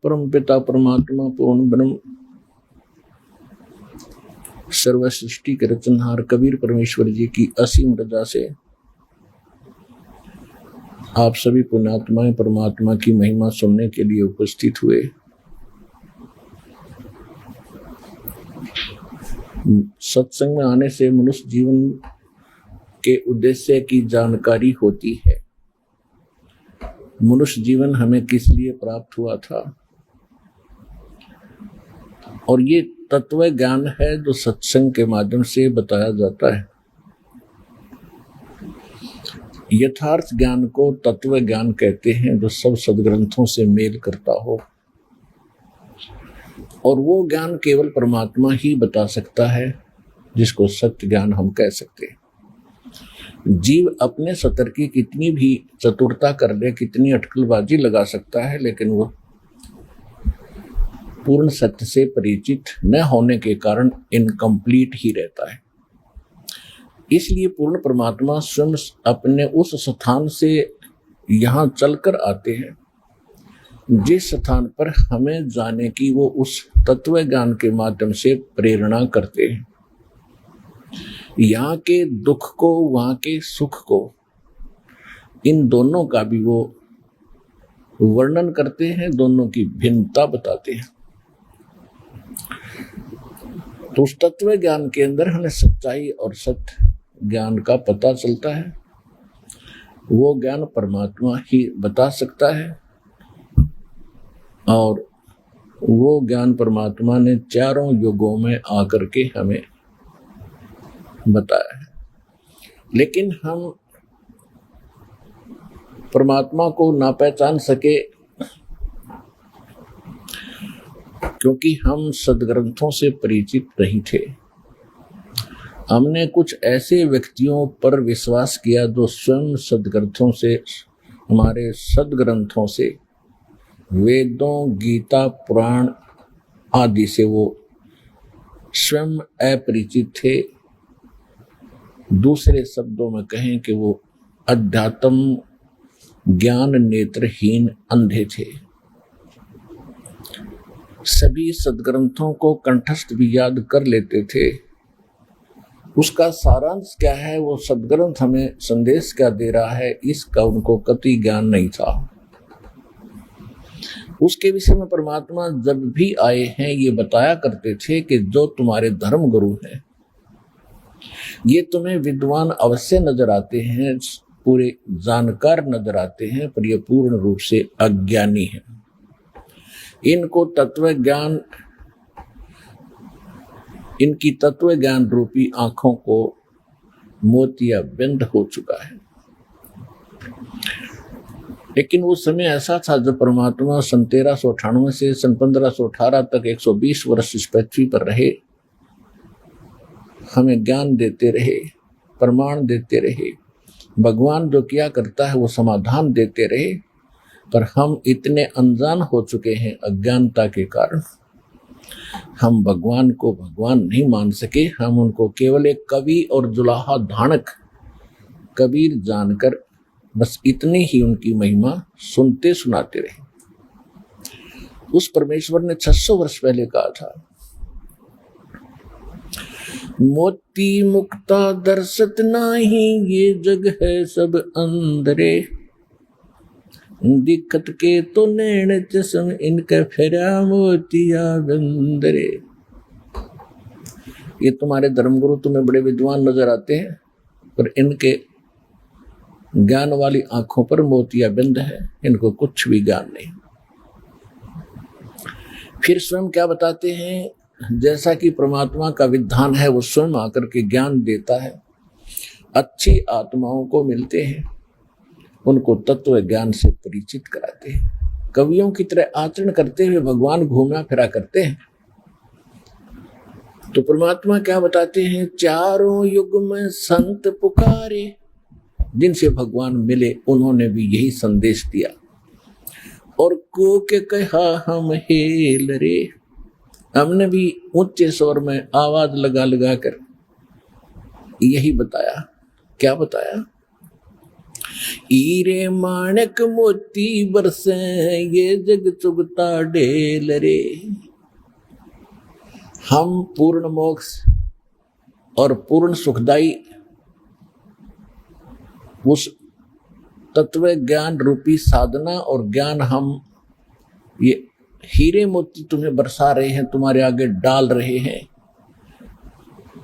परम पिता परमात्मा पूर्ण ब्रह्म सर्व सृष्टि के रचनहार कबीर परमेश्वर जी की असीम रजा से आप सभी पुण्यात्माएं परमात्मा की महिमा सुनने के लिए उपस्थित हुए। सत्संग में आने से मनुष्य जीवन के उद्देश्य की जानकारी होती है। मनुष्य जीवन हमें किस लिए प्राप्त हुआ था, और ये तत्व ज्ञान है जो सत्संग के माध्यम से बताया जाता है। यथार्थ ज्ञान को तत्व ज्ञान कहते हैं, जो सब सदग्रंथों से मेल करता हो, और वो ज्ञान केवल परमात्मा ही बता सकता है, जिसको सत्य ज्ञान हम कह सकते हैं। जीव अपने सतर की कितनी भी चतुरता कर ले, कितनी अटकलबाजी लगा सकता है, लेकिन वो पूर्ण सत्य से परिचित न होने के कारण इनकम्प्लीट ही रहता है। इसलिए पूर्ण परमात्मा स्वयं अपने उस स्थान से यहाँ चलकर आते हैं, जिस स्थान पर हमें जाने की वो उस तत्व ज्ञान के माध्यम से प्रेरणा करते हैं। यहाँ के दुख को, वहाँ के सुख को, इन दोनों का भी वो वर्णन करते हैं, दोनों की भिन्नता बताते हैं। तो उस तत्व ज्ञान के अंदर हमें सच्चाई और सत्य ज्ञान का पता चलता है। वो ज्ञान परमात्मा ही बता सकता है, और वो ज्ञान परमात्मा ने चारों युगों में आकर के हमें बताया है। लेकिन हम परमात्मा को ना पहचान सके, क्योंकि हम सदग्रंथों से परिचित नहीं थे। हमने कुछ ऐसे व्यक्तियों पर विश्वास किया जो स्वयं सदग्रंथों से, हमारे सदग्रंथों से, वेदों, गीता, पुराण आदि से वो स्वयं अपरिचित थे। दूसरे शब्दों में कहें कि वो अध्यात्म ज्ञान नेत्रहीन अंधे थे। सभी सदग्रंथों को कंठस्थ भी याद कर लेते थे। उसका सारांश क्या है, वो सदग्रंथ हमें संदेश क्या दे रहा है, इसका उनको कतई ज्ञान नहीं था। उसके विषय में परमात्मा जब भी आए हैं ये बताया करते थे कि जो तुम्हारे धर्म गुरु हैं, ये तुम्हें विद्वान अवश्य नजर आते हैं, पूरे जानकार नजर आते हैं, पर ये पूर्ण रूप से अज्ञानी हैं। इनको तत्व ज्ञान, इनकी तत्व ज्ञान रूपी आंखों को मोतिया बिंद हो चुका है। लेकिन वो समय ऐसा था जब परमात्मा सन 1398 से सन 1518 तक 120 वर्ष इस पृथ्वी पर रहे, हमें ज्ञान देते रहे, प्रमाण देते रहे। भगवान जो किया करता है वो समाधान देते रहे, पर हम इतने अनजान हो चुके हैं अज्ञानता के कारण, हम भगवान को भगवान नहीं मान सके। हम उनको केवल एक कवि और जुलाहा धानक कबीर जानकर बस इतनी ही उनकी महिमा सुनते सुनाते रहे। उस परमेश्वर ने 600 वर्ष पहले कहा था, मोती मुक्ता दर्शत नाही, ये जग है सब अंधरे, दिखत के तो नैन चश्म, इनका फेरा मोतिया बंदरे। ये तुम्हारे धर्मगुरु तुम्हें बड़े विद्वान नजर आते हैं, पर इनके ज्ञान वाली आंखों पर मोतिया बिंद है, इनको कुछ भी ज्ञान नहीं। फिर स्वयं क्या बताते हैं, जैसा कि परमात्मा का विधान है वो स्वयं आकर के ज्ञान देता है। अच्छी आत्माओं को मिलते हैं, उनको तत्व ज्ञान से परिचित कराते हैं। कवियों की तरह आचरण करते हुए भगवान घूमा फिरा करते हैं। तो परमात्मा क्या बताते हैं, चारों युग में संत पुकारे, जिनसे भगवान मिले उन्होंने भी यही संदेश दिया। और को के कहा हम हेल रे, हमने भी ऊंचे स्वर में आवाज लगा लगा कर यही बताया। क्या बताया, हीरे माणक मोती बरसे ये जग चुगता ढेल रे। हम पूर्ण मोक्ष और पूर्ण सुखदाई उस तत्व ज्ञान रूपी साधना और ज्ञान हम ये हीरे मोती तुम्हें बरसा रहे हैं, तुम्हारे आगे डाल रहे हैं।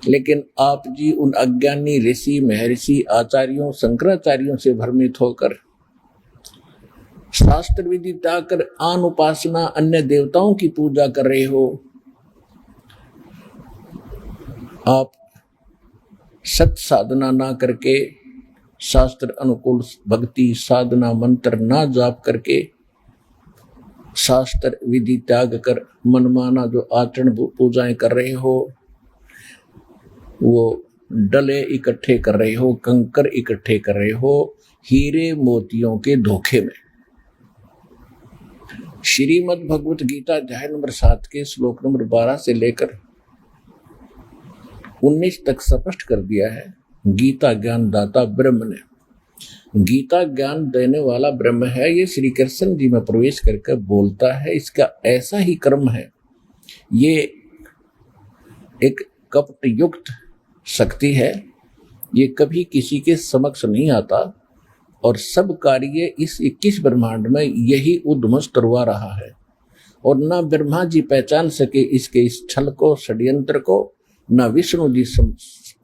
लेकिन आप जी उन अज्ञानी ऋषि महर्षि आचार्यों शंकराचार्यों से भ्रमित होकर शास्त्र विधि त्यागकर आन उपासना अन्य देवताओं की पूजा कर रहे हो। आप सत साधना ना करके शास्त्र अनुकूल भक्ति साधना मंत्र ना जाप करके शास्त्र विधि त्याग कर मनमाना जो आचरण पूजाएं कर रहे हो, वो डले इकट्ठे कर रहे हो, कंकर इकट्ठे कर रहे हो हीरे मोतियों के धोखे में। श्रीमद् भगवत गीता अध्याय नंबर 7 के श्लोक नंबर 12 से लेकर 19 तक स्पष्ट कर दिया है। गीता ज्ञान दाता ब्रह्म ने, गीता ज्ञान देने वाला ब्रह्म है। ये श्री कृष्ण जी में प्रवेश करके बोलता है, इसका ऐसा ही कर्म है। ये एक कपट युक्त शक्ति है, ये कभी किसी के समक्ष नहीं आता और सब कार्य इस 21 ब्रह्मांड में यही उद्मस्त करवा रहा है। और ना ब्रह्मा जी पहचान सके इसके इस छल को षड्यंत्र को, ना विष्णु जी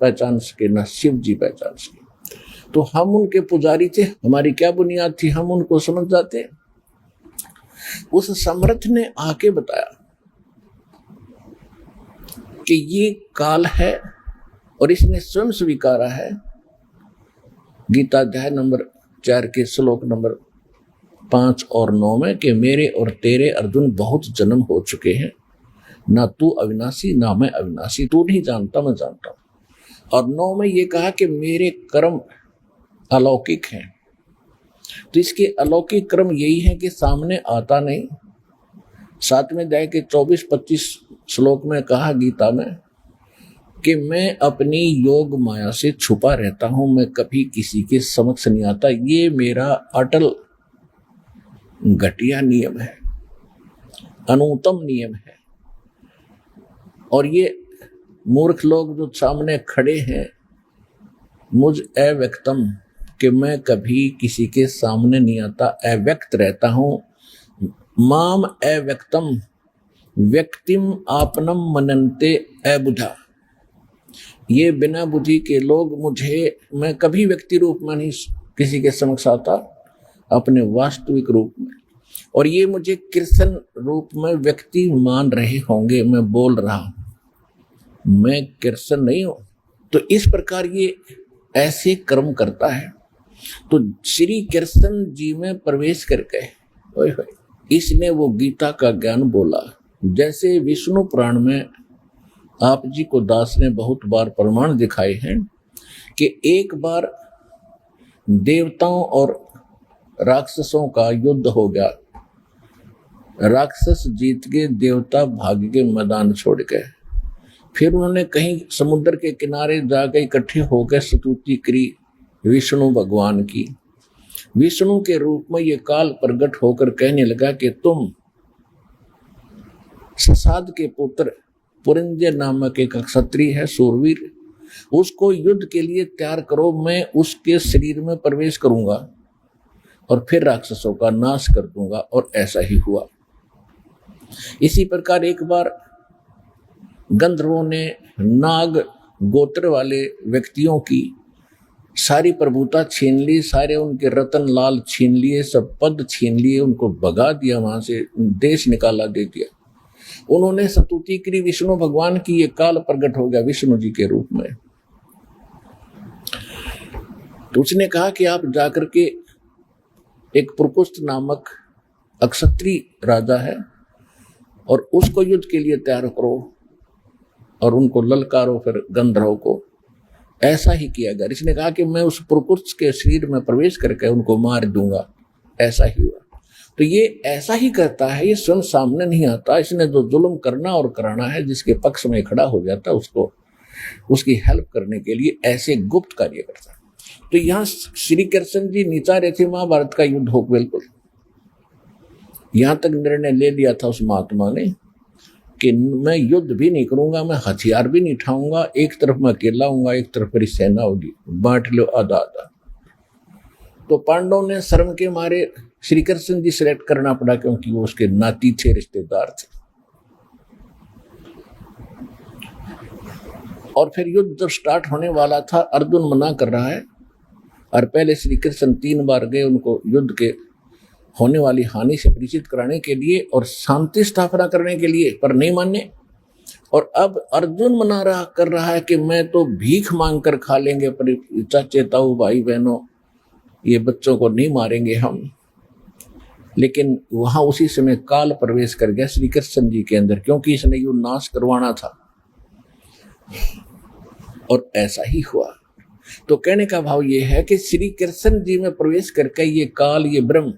पहचान सके, ना शिव जी पहचान सके। तो हम उनके पुजारी थे, हमारी क्या बुनियाद थी, हम उनको समझ जाते। उस समर्थ ने आके बताया कि ये काल है और इसने स्वयं स्वीकारा है। गीता अध्याय नंबर 4 के श्लोक नंबर 5 और 9 में कि मेरे और तेरे अर्जुन बहुत जन्म हो चुके हैं, ना तू अविनाशी ना मैं अविनाशी, तू नहीं जानता मैं जानता हूं। और 9 में ये कहा कि मेरे कर्म अलौकिक हैं। तो इसके अलौकिक क्रम यही है कि सामने आता नहीं। 7वें अध्याय के 24-25 श्लोक में कहा गीता में कि मैं अपनी योग माया से छुपा रहता हूं, मैं कभी किसी के समक्ष नहीं आता। ये मेरा अटल घटिया नियम है, अनुत्तम नियम है। और ये मूर्ख लोग जो सामने खड़े हैं, मुझ अव्यक्तम कि मैं कभी किसी के सामने नहीं आता, अव्यक्त रहता हूं। माम अव्यक्तम व्यक्तिम आपनम मनन्ते अबुझा। ये बिना बुद्धि के लोग मुझे, मैं कभी व्यक्ति रूप में नहीं किसी के समक्ष आता, अपने वास्तविक रूप में। और ये मुझे कृष्ण रूप में व्यक्ति मान रहे होंगे, मैं बोल रहा हूं, मैं कृष्ण नहीं हूं। तो इस प्रकार ये ऐसे कर्म करता है। तो श्री कृष्ण जी में प्रवेश करके इसने वो गीता का ज्ञान बोला। जैसे विष्णु पुराण में आप जी को दास ने बहुत बार प्रमाण दिखाए हैं कि एक बार देवताओं और राक्षसों का युद्ध हो गया, राक्षस जीत गए, देवता भाग के मैदान छोड़ गए। फिर उन्होंने कहीं समुद्र के किनारे जाकर इकट्ठे होकर स्तुति करी विष्णु भगवान की। विष्णु के रूप में ये काल प्रकट होकर कहने लगा कि तुम ससाद के पुत्र पुरंजय नामक एक क्षत्रिय है, सूरवीर, उसको युद्ध के लिए तैयार करो, मैं उसके शरीर में प्रवेश करूंगा और फिर राक्षसों का नाश कर दूंगा। और ऐसा ही हुआ। इसी प्रकार एक बार गंधर्वों ने नाग गोत्र वाले व्यक्तियों की सारी प्रभुता छीन ली, सारे उनके रतन लाल छीन लिए, सब पद छीन लिए, उनको भगा दिया, वहां से देश निकाला दे दिया। उन्होंने स्तुति करी विष्णु भगवान की, ये काल प्रकट हो गया विष्णु जी के रूप में। तो उसने कहा कि आप जाकर के एक पुरकुस्त नामक अक्षत्रिय राजा है और उसको युद्ध के लिए तैयार करो और उनको ललकारो फिर गंधर्व को। ऐसा ही किया गया। इसने कहा कि मैं उस पुरकुस्त के शरीर में प्रवेश करके उनको मार दूंगा। ऐसा ही हुआ। तो ये ऐसा ही करता है, ये स्वयं सामने नहीं आता। इसने जो जुल्म करना और कराना है, जिसके पक्ष में खड़ा हो जाता है उसको, उसकी हेल्प करने के लिए ऐसे गुप्त कार्य करता है। तो यहाँ श्री कृष्ण जी नीचा रहे थे, महाभारत का युद्ध हो बिल्कुल। यहां तक निर्णय ले लिया था उस महात्मा ने कि मैं युद्ध भी नहीं करूंगा, मैं हथियार भी नहीं उठाऊंगा, एक तरफ मैं अकेला हूंगा, एक तरफ मेरी सेना होगी, बांट लो आधा आधा। तो पांडवों ने शर्म के मारे श्री कृष्ण जी सिलेक्ट करना पड़ा, क्योंकि वो उसके नाती थे, रिश्तेदार थे। और फिर युद्ध जब स्टार्ट होने वाला था, अर्जुन मना कर रहा है, और पहले श्री कृष्ण 3 बार गए उनको युद्ध के होने वाली हानि से परिचित कराने के लिए और शांति स्थापना करने के लिए, पर नहीं माने। और अब अर्जुन कर रहा है कि मैं तो भीख मांग कर खा लेंगे, पर चाचे ताऊ भाई बहनों ये बच्चों को नहीं मारेंगे हम। लेकिन वहां उसी समय काल प्रवेश कर गया श्री कृष्ण जी के अंदर, क्योंकि इसने युद्ध नाश करवाना था, और ऐसा ही हुआ। तो कहने का भाव ये है कि श्री कृष्ण जी में प्रवेश करके ये काल, ये ब्रह्म,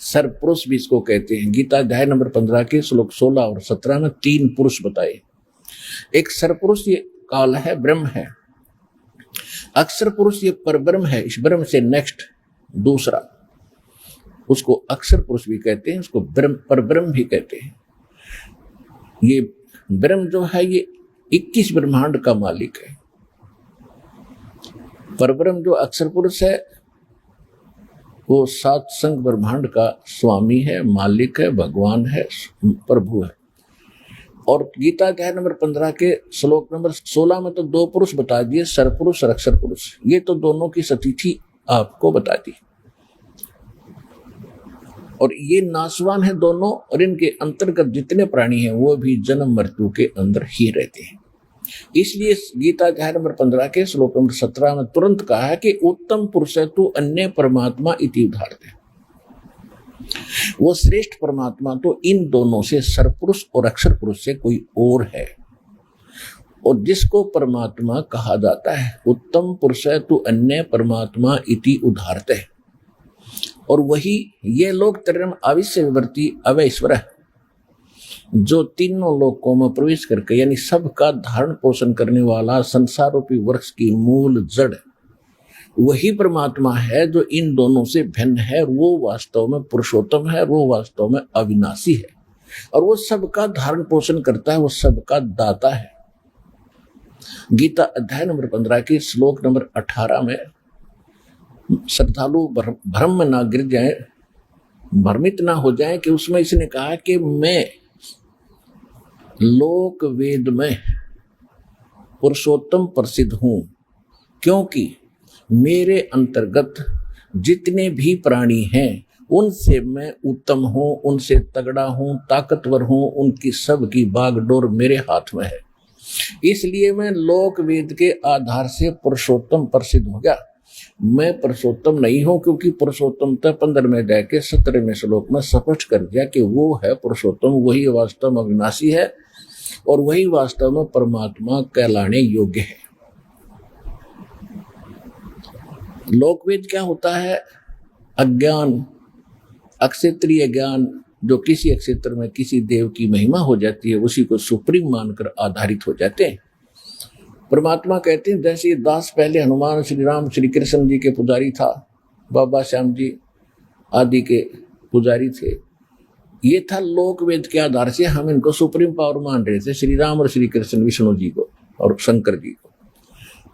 सरपुरुष भी इसको कहते हैं। गीता अध्याय नंबर 15 के श्लोक 16 और 17 में 3 पुरुष बताए। एक सरपुरुष ये काल है, ब्रह्म है। अक्षर पुरुष ये परब्रह्म है, इस ब्रह्म से नेक्स्ट दूसरा, उसको अक्षर पुरुष भी कहते हैं, उसको ब्रह्म परब्रह्म भी कहते हैं। ये ब्रह्म जो है ये 21 ब्रह्मांड का मालिक है। परब्रह्म जो अक्षर पुरुष है वो 7 संग ब्रह्मांड का स्वामी है, मालिक है, भगवान है, प्रभु है। और गीता अध्याय नंबर 15 के श्लोक नंबर 16 में तो 2 पुरुष बता दिए, सरपुरुष और अक्षर पुरुष। ये तो दोनों की सतिथि आपको बता दी, और ये नाशवान है दोनों, और इनके अंतर्गत जितने प्राणी हैं वो भी जन्म मृत्यु के अंदर ही रहते हैं। इसलिए गीता अध्याय नंबर 15 के श्लोक नंबर 17 में तुरंत कहा है कि उत्तम पुरुष है तू अन्य परमात्मा इति उदाहरते। वो श्रेष्ठ परमात्मा तो इन दोनों से, सरपुरुष और अक्षर पुरुष से कोई और है। और जिसको परमात्मा कहा जाता है, उत्तम पुरुष है तू अन्य परमात्मा इति उदाहरते, और वही ये लोग त्रयम् अविश्य विवर्ती अवैश्वर है, जो तीनों लोकों में प्रवेश करके, यानी सबका धारण पोषण करने वाला संसार रूपी वृक्ष की मूल जड़, वही परमात्मा है जो इन दोनों से भिन्न है। वो वास्तव में पुरुषोत्तम है, वो वास्तव में अविनाशी है, और वो सबका धारण पोषण करता है, वो सबका दाता है। गीता अध्याय नंबर 15 के श्लोक नंबर 18 में श्रद्धालु भ्रम में ना गिर जाए, भ्रमित ना हो जाए, कि उसमें इसने कहा कि मैं लोक वेद में पुरुषोत्तम प्रसिद्ध हूं, क्योंकि मेरे अंतर्गत जितने भी प्राणी हैं उनसे मैं उत्तम हूं, उनसे तगड़ा हूं, ताकतवर हूं, उनकी सबकी बागडोर मेरे हाथ में है। इसलिए मैं लोक वेद के आधार से पुरुषोत्तम प्रसिद्ध हो गया। मैं पुरुषोत्तम नहीं हूं, क्योंकि पुरुषोत्तमता 15वें अध्याय के 17वें श्लोक में स्पष्ट कर दिया कि वो है पुरुषोत्तम, वही वास्तव में अविनाशी है, और वही वास्तव में परमात्मा कहलाने योग्य है। लोकवेद क्या होता है? अज्ञान, अक्षेत्रीय ज्ञान, जो किसी क्षेत्र में किसी देव की महिमा हो जाती है, उसी को सुप्रीम मानकर आधारित हो जाते हैं। परमात्मा कहते हैं, जैसे दास पहले हनुमान, श्री राम, श्री कृष्ण जी के पुजारी था, बाबा श्याम जी आदि के पुजारी थे। ये था लोक वेद के आधार से हम इनको सुप्रीम पावर मान रहे थे, श्री राम और श्री कृष्ण, विष्णु जी को और शंकर जी को,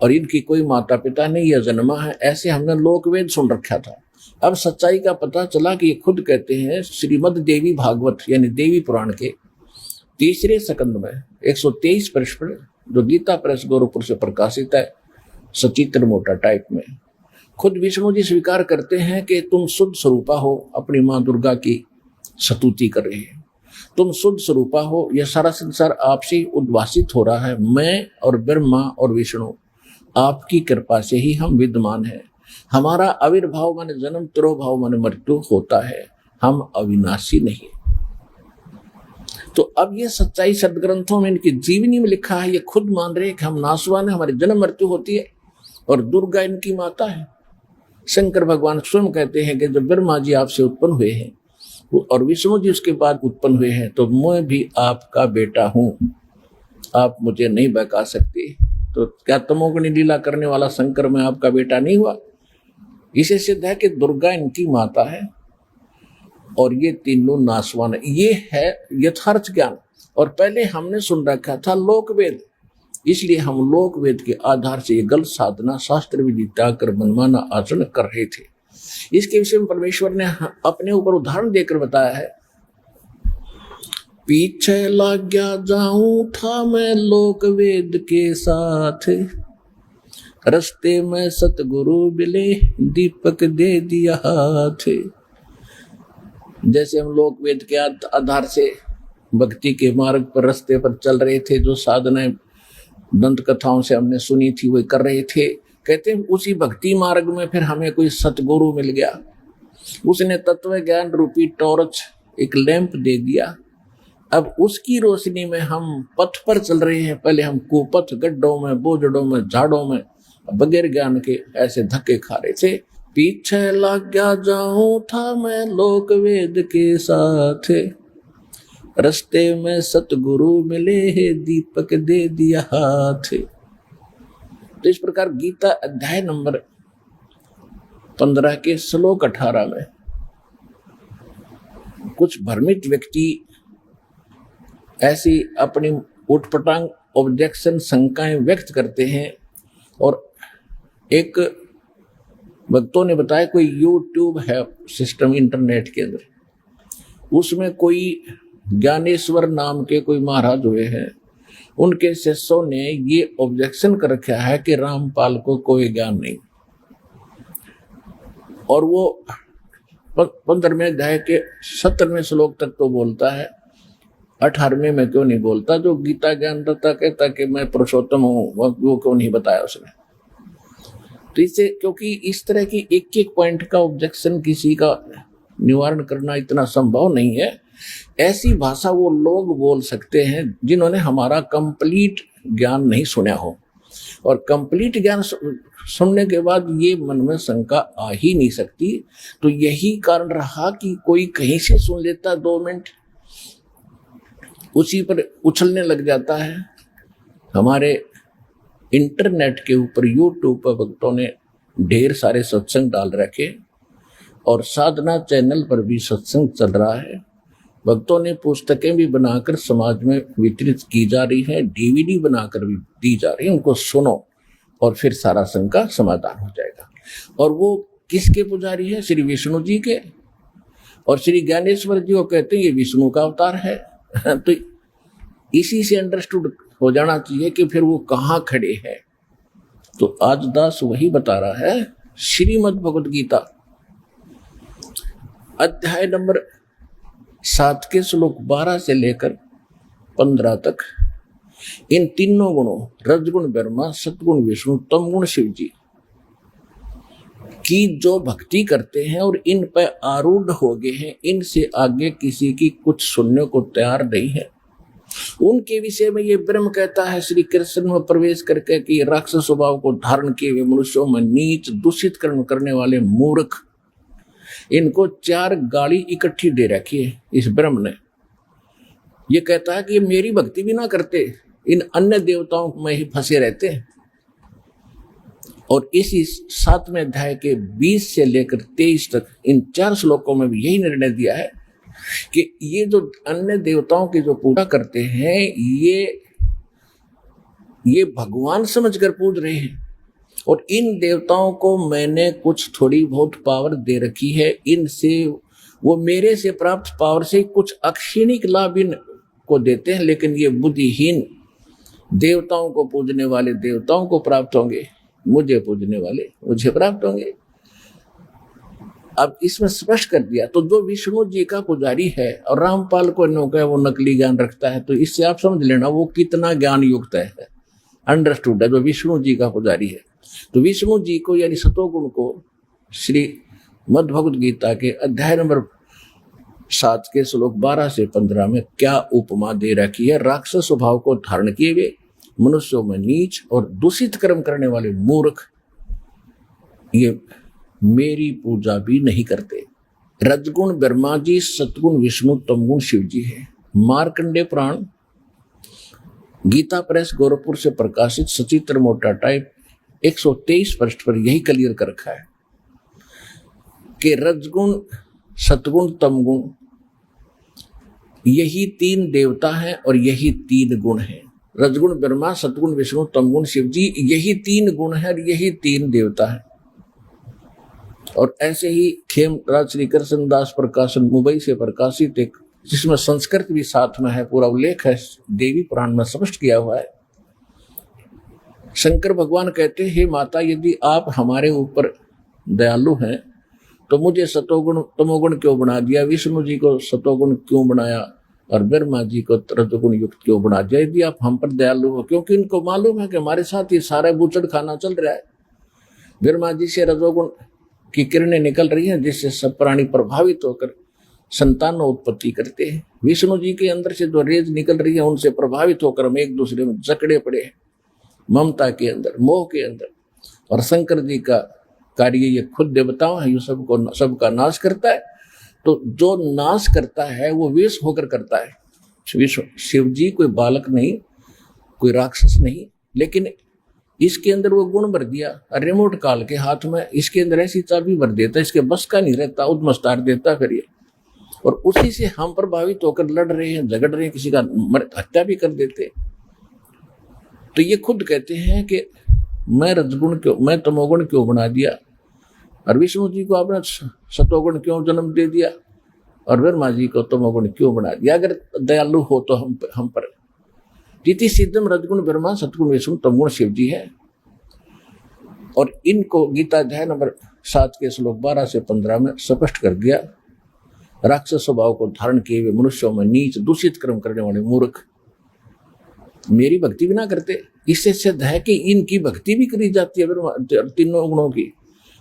और इनकी कोई माता पिता नहीं, यह जन्मा है, ऐसे हमने लोक वेद सुन रखा था। अब सच्चाई का पता चला कि ये खुद कहते हैं, श्रीमद देवी भागवत यानी देवी पुराण के 3रे स्कंद में 123 पृष्ठ पर, जो गीता प्रेस गोरखपुर से प्रकाशित है, सचित्र मोटा टाइप में, खुद विष्णु जी स्वीकार करते हैं कि तुम शुद्ध स्वरूपा हो, अपनी माँ दुर्गा की स्तुति कर रहे हैं। तुम शुद्ध स्वरूपा हो, यह सारा संसार आपसे उद्भासित हो रहा है। मैं और ब्रह्मा और विष्णु आपकी कृपा से ही हम विद्यमान हैं। हमारा आविर्भाव माने जन्म, तिरोभाव माने मृत्यु होता है, हम अविनाशी नहीं। तो अब ये सच्चाई सदग्रंथों में, इनकी जीवनी में लिखा है, ये खुद मान रहे हैं कि हम नाशवान है, हमारी जन्म मृत्यु होती है, और दुर्गा इनकी माता है। शंकर भगवान स्वयं कहते हैं कि जब ब्रह्मा जी आपसे उत्पन्न हुए हैं और विष्णु जी उसके बाद उत्पन्न हुए हैं, तो मैं भी आपका बेटा हूं, आप मुझे नहीं बहका सकते। तो क्या तमोगुणी लीला करने वाला शंकर में आपका बेटा नहीं हुआ? इसे सिद्ध है कि दुर्गा इनकी माता है और ये तीनों नासवान है। ये है यथार्थ ज्ञान। और पहले हमने सुन रखा था लोक वेद, इसलिए हम लोक वेद के आधार से ये गलत साधना शास्त्र विधि त्याग कर मनमाना आचरण कर रहे थे। इसके विषय में परमेश्वर ने अपने ऊपर उदाहरण देकर बताया है, पीछे लग गया जाऊं था मैं लोक वेद के साथ, रस्ते में सतगुरु मिले दीपक दे दिया हाथ। जैसे हम लोक वेद के आधार से भक्ति के मार्ग पर रास्ते पर चल रहे थे, जो साधनाएं दंत कथाओं से हमने सुनी थी वो कर रहे थे, कहते हैं उसी भक्ति मार्ग में फिर हमें कोई सतगुरु मिल गया, उसने तत्व ज्ञान रूपी टॉर्च एक लैंप दे दिया। अब उसकी रोशनी में हम पथ पर चल रहे हैं। पहले हम कुपथ गड्ढों में, बोझड़ों में, झाड़ों में बगैर ज्ञान के ऐसे धक्के खा रहे थे। पीछे लग गया जाऊं था मैं लोक वेद के साथ, रस्ते में सतगुरु मिले है दीपक दे दिया हाथ। तो इस प्रकार गीता अध्याय नंबर 15 के श्लोक 18 में कुछ भ्रमित व्यक्ति ऐसी अपनी उटपटांग ऑब्जेक्शन शंकाएं व्यक्त करते हैं। और एक भक्तों ने बताया कोई यूट्यूब है सिस्टम इंटरनेट के अंदर, उसमें कोई ज्ञानेश्वर नाम के कोई महाराज हुए हैं, उनके शिष्यों ने ये ऑब्जेक्शन कर रखा है कि रामपाल को कोई ज्ञान नहीं। और वो 15वें अध्याय के 17वें श्लोक तक तो बोलता है, 18वें में क्यों नहीं बोलता? जो गीता ज्ञान रहता कहता कि मैं पुरुषोत्तम हूँ, वो क्यों नहीं बताया उसने? तो इससे क्योंकि इस तरह की एक एक पॉइंट का ऑब्जेक्शन किसी का निवारण करना इतना संभव नहीं है। ऐसी भाषा वो लोग बोल सकते हैं जिन्होंने हमारा कंप्लीट ज्ञान नहीं सुना हो, और कंप्लीट ज्ञान सुनने के बाद ये मन में शंका आ ही नहीं सकती। तो यही कारण रहा कि कोई कहीं से सुन लेता 2 मिनट, उसी पर उछलने लग जाता है। हमारे इंटरनेट के ऊपर यूट्यूब पर भक्तों ने ढेर सारे सत्संग डाल रखे और साधना चैनल पर भी सत्संग चल रहा है। भक्तों ने पुस्तकें भी बनाकर समाज में वितरित की जा रही है, डीवीडी बनाकर भी दी जा रही है। उनको सुनो और फिर सारा शंका समाधान हो जाएगा। और वो किसके पुजारी है? श्री विष्णु जी के। और श्री ज्ञानेश्वर जी को कहते हैं ये विष्णु का अवतार है। तो इसी से अंडरस्टूड हो जाना चाहिए कि फिर वो कहाँ खड़े हैं। तो आज दास वही बता रहा है, श्रीमद् भगवद गीता अध्याय नंबर 7 के श्लोक 12 से लेकर 15 तक इन तीनों गुणों रजगुण ब्रह्मा, सतगुण विष्णु, तमगुण शिव जी की जो भक्ति करते हैं और इन पर आरूढ़ हो गए हैं, इनसे आगे किसी की कुछ सुनने को तैयार नहीं है। उनके विषय में ये ब्रह्म कहता है श्री कृष्ण में प्रवेश करके कि राक्षस स्वभाव को धारण किए हुए मनुष्यों में नीच दूषित कर्म करने वाले मूर्ख, इनको 4 गाली इकट्ठी दे रखी है इस ब्रह्म ने। ये कहता है कि ये मेरी भक्ति भी ना करते, इन अन्य देवताओं में ही फंसे रहते हैं। और इसी 7वें अध्याय के 20 से लेकर 23 तक इन 4 श्लोकों में भी यही निर्णय दिया है कि ये जो अन्य देवताओं की जो पूजा करते हैं ये भगवान समझकर पूज रहे हैं। और इन देवताओं को मैंने कुछ थोड़ी बहुत पावर दे रखी है, इनसे वो मेरे से प्राप्त पावर से कुछ अक्षणिक लाभ इनको देते हैं, लेकिन ये बुद्धिहीन देवताओं को पूजने वाले देवताओं को प्राप्त होंगे, मुझे पूजने वाले मुझे प्राप्त होंगे। अब इसमें स्पष्ट कर दिया। तो जो विष्णु जी का पुजारी है और रामपाल को नौका है वो नकली ज्ञान रखता है, तो इससे आप समझ लेना वो कितना ज्ञान युक्त है, अंडरस्टूड है। जो विष्णु जी का पुजारी है, तो विष्णु जी को यानी सतोगुण को श्री मद् भगवद गीता के अध्याय नंबर 7 के श्लोक 12 से 15 में क्या उपमा दे रखी है? राक्षस स्वभाव को धारण किए हुए मनुष्यों में नीच और दूषित कर्म करने वाले मूर्ख, ये मेरी पूजा भी नहीं करते। रजगुण ब्रह्मा जी, सतगुण विष्णु, तमगुण शिव जी है। मार्कंडे पुराण गीता प्रेस गोरखपुर से प्रकाशित सचित्र मोटा टाइप 123 पृष्ठ पर यही क्लियर कर रखा है कि रजगुण, सतगुण, तमगुण यही 3 देवता हैं और यही 3 गुण हैं। रजगुण ब्रह्मा, सतगुण विष्णु, तमगुण शिव जी, यही 3 गुण हैं और यही 3 देवता हैं। और ऐसे ही खेमराज श्री कृष्ण दास प्रकाशन मुंबई से प्रकाशित एक, जिसमें संस्कृत भी साथ में है, पूरा उल्लेख है, देवी पुराण में स्पष्ट किया हुआ है। शंकर भगवान कहते हैं, हे माता, यदि आप हमारे ऊपर दयालु हैं तो मुझे सतोगुण तमोगुण क्यों बना दिया, विष्णु जी को सतोगुण क्यों बनाया और ब्रह्मा जी को रजोगुण युक्त क्यों बना दिया, यदि आप हम पर दयालु हो। क्योंकि इनको मालूम है कि हमारे साथ ये सारा बूचड़ खाना चल रहा है। ब्रह्मा जी से रजोगुण की किरणें निकल रही हैं, जिससे सब प्राणी प्रभावित होकर संतान उत्पत्ति करते हैं। विष्णु जी के अंदर से जो रेज निकल रही है, उनसे प्रभावित होकर हम एक दूसरे में जकड़े पड़े हैं, ममता के अंदर, मोह के अंदर। और शंकर जी का कार्य ये खुद देवताओं है, ये सबका नाश करता है। तो जो नाश करता है वो विष होकर करता है। शिव जी कोई बालक नहीं, कोई राक्षस नहीं, लेकिन इसके अंदर वो गुण भर दिया। रिमोट काल के हाथ में इसके अंदर ऐसी चाबी भर देता, इसके बस का नहीं रहता, उद्मस्तार देता फिर ये। और उसी से हम प्रभावित होकर लड़ रहे हैं, झगड़ रहे हैं, किसी का हत्या भी कर देते। तो ये खुद कहते हैं कि मैं रजगुण क्यों, मैं तमोगुण क्यों बना दिया, और विष्णु जी को आपने सतोगुण क्यों जन्म दे दिया, और ब्रह्मा जी को तमोगुण क्यों बना दिया। अगर दयालु हो तो हम पर जिति सिद्धम रजगुण ब्रह्मा, सतगुण विष्णु, तमगुण शिव जी है। और इनको गीता अध्याय नंबर 7 के श्लोक 12 से 15 में स्पष्ट कर दिया। राक्षस स्वभाव को धारण किए हुए मनुष्यों में नीच दूषित कर्म करने वाले मूर्ख मेरी भक्ति भी ना करते। इससे सिद्ध है कि इनकी भक्ति भी करी जाती है तीनों गुणों की,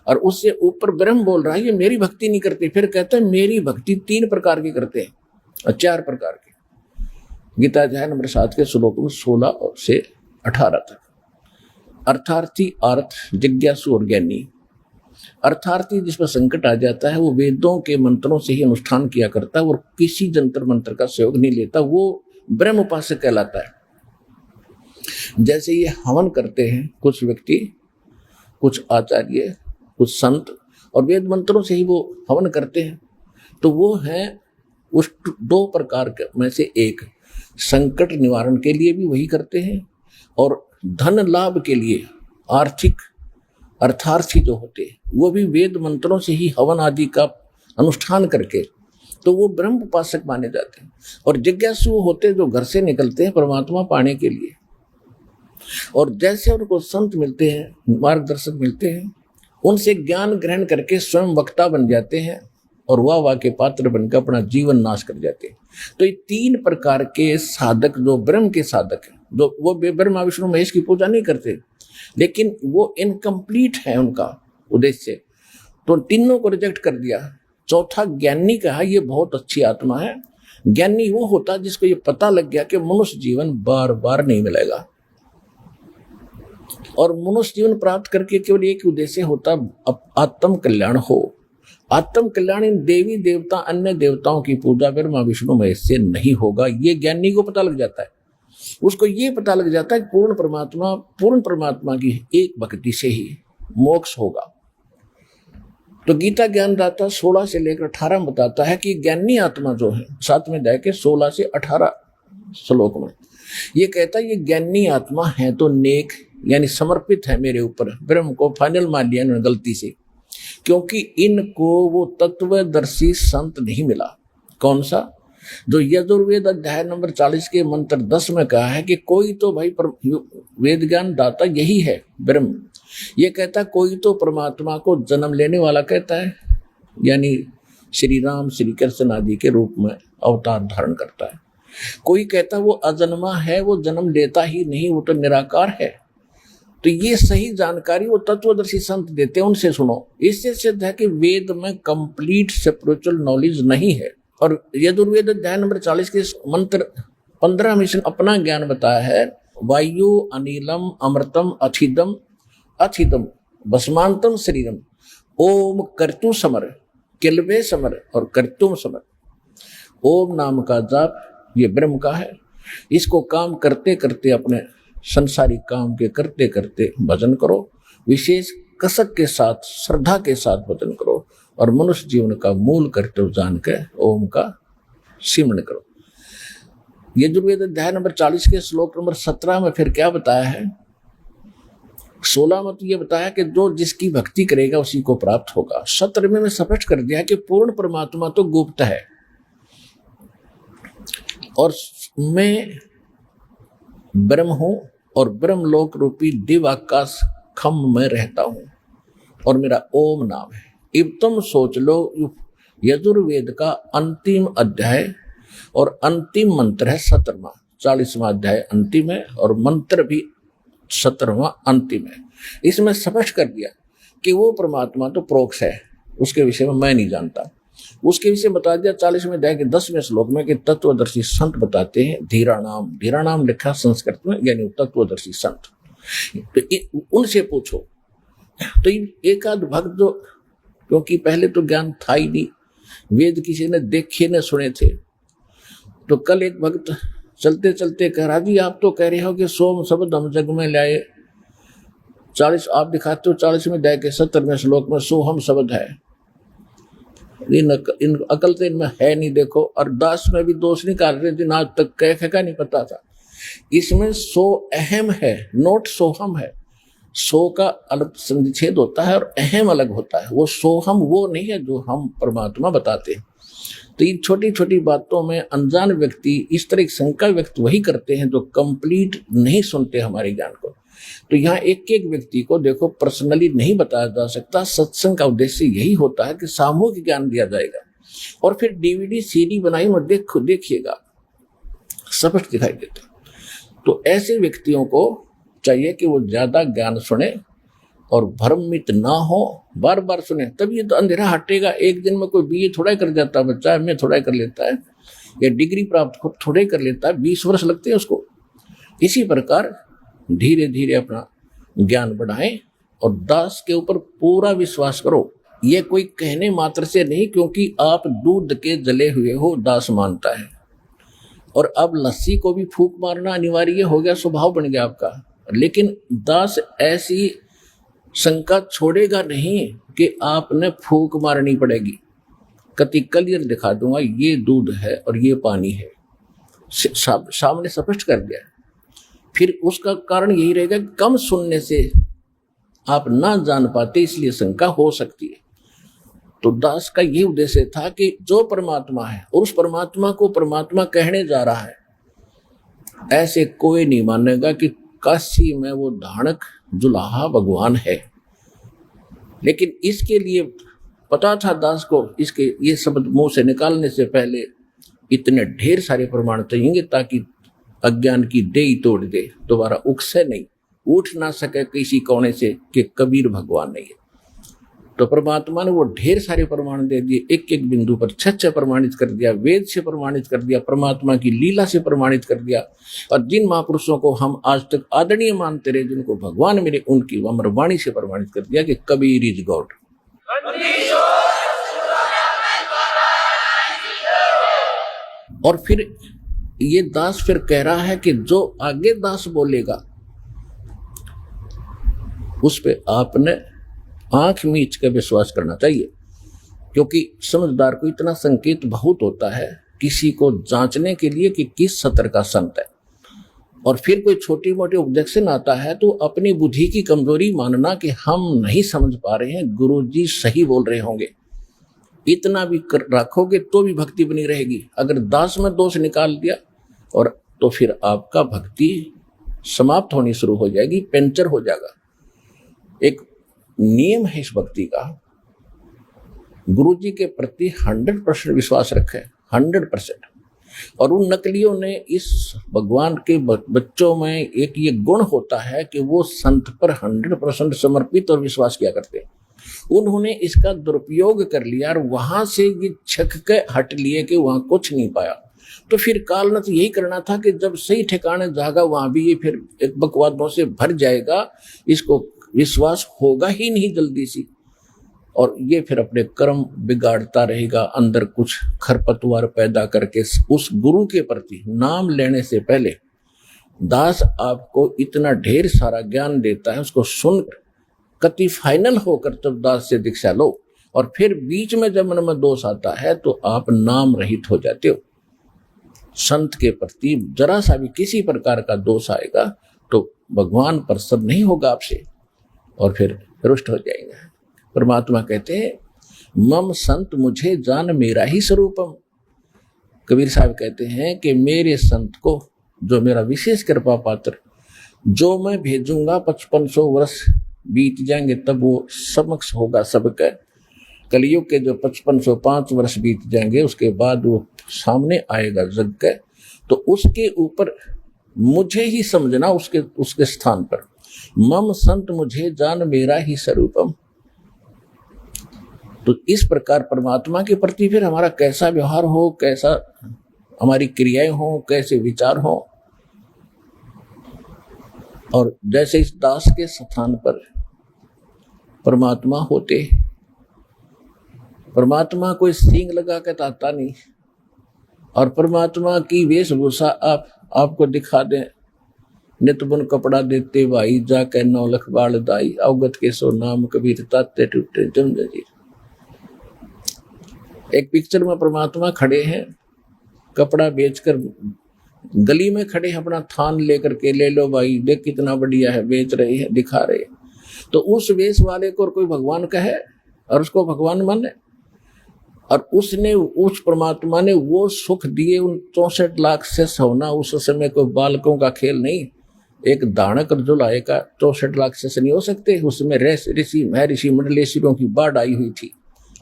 और उससे ऊपर ब्रह्म बोल रहा है ये मेरी भक्ति नहीं करते। फिर कहता है मेरी भक्ति 3 प्रकार की करते हैं और 4 प्रकार की। गीता अध्याय नंबर 7 के श्लोक 16 से 18 तक। अर्थार्थी, अर्थ, जिज्ञासु और ज्ञानी। अर्थार्थी जिसमें संकट आ जाता है वो वेदों के मंत्रों से ही अनुष्ठान किया करता है और किसी जंतर मंत्र का सहयोग नहीं लेता, वो ब्रह्म उपासक कहलाता है। जैसे ये हवन करते हैं कुछ व्यक्ति, कुछ आचार्य, कुछ संत, और वेद मंत्रों से ही वो हवन करते हैं, तो वो है उस 2 प्रकार में से एक। संकट निवारण के लिए भी वही करते हैं, और धन लाभ के लिए आर्थिक अर्थार्थी जो होते हैं वो भी वेद मंत्रों से ही हवन आदि का अनुष्ठान करके, तो वो ब्रह्म उपासक माने जाते हैं। और जिज्ञासु होते जो घर से निकलते हैं परमात्मा पाने के लिए, और जैसे उनको संत मिलते हैं, मार्गदर्शक मिलते हैं, उनसे ज्ञान ग्रहण करके स्वयं वक्ता बन जाते हैं और वाह के पात्र बनकर अपना जीवन नाश कर जाते हैं। तो ये 3 प्रकार के साधक जो ब्रह्म के साधक हैं, जो वो ब्रह्मा विष्णु महेश की पूजा नहीं करते, लेकिन वो इनकम्प्लीट है उनका उद्देश्य, तो तीनों को रिजेक्ट कर दिया। चौथा ज्ञानी कहा, ये बहुत अच्छी आत्मा है। ज्ञानी वो होता जिसको ये पता लग गया कि मनुष्य जीवन बार बार नहीं मिलेगा, और मनुष्य जीवन प्राप्त करके केवल एक उद्देश्य होता, आत्म कल्याण हो। आत्म कल्याण इन देवी देवता अन्य देवताओं की पूजा ब्रह्मा विष्णु महेश से नहीं होगा, ये ज्ञानी को पता लग जाता है। उसको ये पता लग जाता है पूर्ण परमात्मा की एक भक्ति से ही मोक्ष होगा। तो गीता ज्ञानदाता 16 से लेकर 18 में बताता है कि ज्ञानी आत्मा जो है, 7वें अध्याय के 16 से 18 श्लोक में ये कहता है, ये ज्ञानी आत्मा है तो नेक यानी समर्पित है मेरे ऊपर। ब्रह्म को फाइनल मान लिया इन्होंने गलती से, क्योंकि इनको वो तत्वदर्शी संत नहीं मिला। कौन सा? जो यजुर्वेद अध्याय नंबर 40 के मंत्र 10 में कहा है कि कोई तो भाई वेद ज्ञान दाता यही है ब्रह्म। ये कहता कोई तो परमात्मा को जन्म लेने वाला कहता है, यानी श्री राम श्री कृष्ण आदि के रूप में अवतार धारण करता है। कोई कहता वो अजन्मा है, वो जन्म लेता ही नहीं, वो तो निराकार है। तो ये सही जानकारी वो तत्वदर्शी संत देते हैं, उनसे सुनो। इससे सिद्ध है कि वेद में कंप्लीट स्पिरिचुअल नॉलेज नहीं है। और यजुर्वेद अध्याय नंबर 40 के मंत्र 15 में अपना ज्ञान बताया है, वायु अनिलम अमृतम अथिदम भस्मांतम शरीरम ओम कर्तु समर किलवे समर और कर्तुम समर। ओम नाम का जाप ये ब्रह्म का है, इसको काम करते करते, अपने संसारिक काम के करते करते भजन करो, विशेष कसक के साथ, श्रद्धा के साथ भजन करो, और मनुष्य जीवन का मूल कर्तव्य जान के ओम का सिमरण करो। यजुर्वेद अध्याय नंबर 40 के श्लोक नंबर 17 में फिर क्या बताया है? 16 में तो ये बताया कि जो जिसकी भक्ति करेगा उसी को प्राप्त होगा। 17 में स्पष्ट कर दिया कि पूर्ण परमात्मा तो गुप्त है, और मैं ब्रह्म हूं, और ब्रह्मलोक रूपी दिव्य आकाश खम्भ में रहता हूं, और मेरा ओम नाम है। अब तुम सोच लो, यजुर्वेद का अंतिम अध्याय और अंतिम मंत्र है 17वां, 40वां अध्याय अंतिम है और मंत्र भी 17वां अंतिम है। इसमें स्पष्ट कर दिया कि वो परमात्मा तो प्रोक्ष है, उसके विषय में मैं नहीं जानता। उसके विषय बता दिया 40वें अध्याय के 10वें श्लोक में कि तत्वदर्शी संत बताते हैं, धीरा नाम लिखा संस्कृत में, यानी तत्वदर्शी संत। तो उनसे पूछो। तो एक आध भक्त जो, क्योंकि पहले तो ज्ञान था ही नहीं, वेद किसी ने देखे न सुने थे, तो कल एक भक्त चलते चलते कह रहा, जी आप तो कह रहे हो कि सोम शब्द हम जग में लाए, 40 आप दिखाते हो 40वें अध्याय के 17वें श्लोक में सोहम शब्द है। इन अकल तो इनमें है नहीं। देखो, और दास में भी दोष निकाल रहे, जिन आज तक कह का नहीं पता था। इसमें सो अहम है, नोट सोहम है। सो का अलग संधिच्छेद होता है और अहम अलग होता है। वो सोहम वो नहीं है जो हम परमात्मा बताते हैं। तो इन छोटी छोटी बातों में अनजान व्यक्ति इस तरह की शंका व्यक्त वही करते हैं जो कंप्लीट नहीं सुनते हमारे ज्ञान को। तो यहाँ एक एक व्यक्ति को देखो पर्सनली नहीं बताया जा सकता। सत्संग का उद्देश्य यही होता है कि सामूहिक ज्ञान दिया जाएगा, और फिर डीवीडी सीडी बनाई और देखिएगा, स्पष्ट दिखाई देता। तो ऐसे व्यक्तियों को चाहिए कि वो ज्यादा ज्ञान सुने और भ्रमित ना हो, बार बार सुने, तभी तो अंधेरा हटेगा। एक दिन में कोई बीए थोड़ा ही कर जाता है बच्चा, एमए थोड़ा ही कर लेता है, या डिग्री प्राप्त खुद थोड़े कर लेता है, 20 वर्ष लगते हैं उसको। इसी प्रकार धीरे धीरे अपना ज्ञान बढ़ाएं और दास के ऊपर पूरा विश्वास करो। ये कोई कहने मात्र से नहीं, क्योंकि आप दूध के जले हुए हो, दास मानता है। और अब लस्सी को भी फूंक मारना अनिवार्य हो गया, स्वभाव बन गया आपका। लेकिन दास ऐसी शंका छोड़ेगा नहीं कि आपने फूंक मारनी पड़ेगी। कति क्लियर दिखा दूंगा, ये दूध है और ये पानी है, सामने स्पष्ट कर दिया। फिर उसका कारण यही रहेगा कि कम सुनने से आप ना जान पाते, इसलिए शंका हो सकती है। तो दास का यही उद्देश्य था कि जो परमात्मा है और उस परमात्मा को परमात्मा कहने जा रहा है, ऐसे कोई नहीं मानेगा कि काशी में वो धानक जुलाहा भगवान है। लेकिन इसके लिए पता था दास को, इसके ये शब्द मुंह से निकालने से पहले इतने ढेर सारे प्रमाण चाहिए ताकि अज्ञान की देई तोड़ दे, दोबारा उकसे नहीं, उठ ना सके किसी कोने से कि कबीर भगवान नहीं है। तो परमात्मा ने वो ढेर सारे प्रमाण दे दिए, एक एक बिंदु पर 6 प्रमाणित कर दिया, वेद से प्रमाणित कर दिया, परमात्मा की लीला से प्रमाणित कर दिया। और जिन महापुरुषों को हम आज तक आदरणीय मानते रहे, जिनको भगवान मिले, उनकी अमर वाणी से प्रमाणित कर दिया कि कबीर इज गॉड। और फिर ये दास फिर कह रहा है कि जो आगे दास बोलेगा उस पे आपने आंख मीच के विश्वास करना चाहिए, क्योंकि समझदार को इतना संकेत बहुत होता है किसी को जांचने के लिए कि किस सत्र का संत है। और फिर कोई छोटी मोटी ऑब्जेक्शन आता है तो अपनी बुद्धि की कमजोरी मानना कि हम नहीं समझ पा रहे हैं, गुरुजी सही बोल रहे होंगे, इतना भी रखोगे तो भी भक्ति बनी रहेगी। अगर दास में दोष निकाल दिया और तो फिर आपका भक्ति समाप्त होनी शुरू हो जाएगी, पंचर हो जाएगा। एक नियम है इस भक्ति का, गुरुजी के प्रति 100% विश्वास रखें, 100%। और उन नकलियों ने इस भगवान के बच्चों में एक ये गुण होता है कि वो संत पर 100% समर्पित और विश्वास किया करते हैं। उन्होंने इसका दुरुपयोग कर लिया और वहां से ये छक के हट लिए कि वहां कुछ नहीं पाया। तो फिर काल ने तो यही करना था कि जब सही ठिकाने जागा वहां भी ये फिर एक बकवादों से भर जाएगा, इसको विश्वास होगा ही नहीं जल्दी सी। और ये फिर अपने कर्म बिगाड़ता रहेगा, अंदर कुछ खरपतवार पैदा करके। उस गुरु के प्रति नाम लेने से पहले दास आपको इतना ढेर सारा ज्ञान देता है, उसको सुन कति फाइनल होकर तब दास से दीक्षा लो, और फिर बीच में जब मन में दोष आता है तो आप नाम रहित हो जाते हो। संत के प्रति जरा सा भी किसी प्रकार का दोष आएगा तो भगवान प्रसन्न नहीं होगा आपसे और फिर रुष्ट हो जाएगा। परमात्मा कहते हैं मम संत मुझे जान मेरा ही स्वरूपम। कबीर साहब कहते हैं कि मेरे संत को, जो मेरा विशेष कृपा पात्र, जो मैं भेजूंगा 5500 वर्ष बीत जाएंगे तब वो समक्ष होगा सबके। कलयुग के जो 5505 वर्ष बीत जाएंगे उसके बाद वो सामने आएगा जग के, तो उसके ऊपर मुझे ही समझना, उसके स्थान पर। मम संत मुझे जान मेरा ही स्वरूपम। तो इस प्रकार परमात्मा के प्रति फिर हमारा कैसा व्यवहार हो, कैसा हमारी क्रियाएं हो, कैसे विचार हो। और जैसे इस दास के स्थान पर परमात्मा होते, परमात्मा कोई सींग लगा के आता नहीं, और परमात्मा की वेशभूषा आपको दिखा दें, नित बुन कपड़ा देते भाई, जाके 9 लख बाल दाई, अवगत के सो नाम कबीर ताते टूटे जम जंजीर। एक पिक्चर में परमात्मा खड़े हैं, कपड़ा बेचकर गली में खड़े हैं, अपना थान लेकर के, ले लो भाई, देख कितना बढ़िया है, बेच रहे हैं, दिखा रहे हैं। तो उस वेश वाले को कोई भगवान कहे और उसको भगवान माने, और उसने, उस परमात्मा ने वो सुख दिए उन 64 लाख से सोना। उस समय कोई बालकों का खेल नहीं, एक दानक जुलाए का 64 लाख से नहीं हो सकते। उसमें ऋषि महर्षि मंडलेश्वरों की बाढ़ आई हुई थी,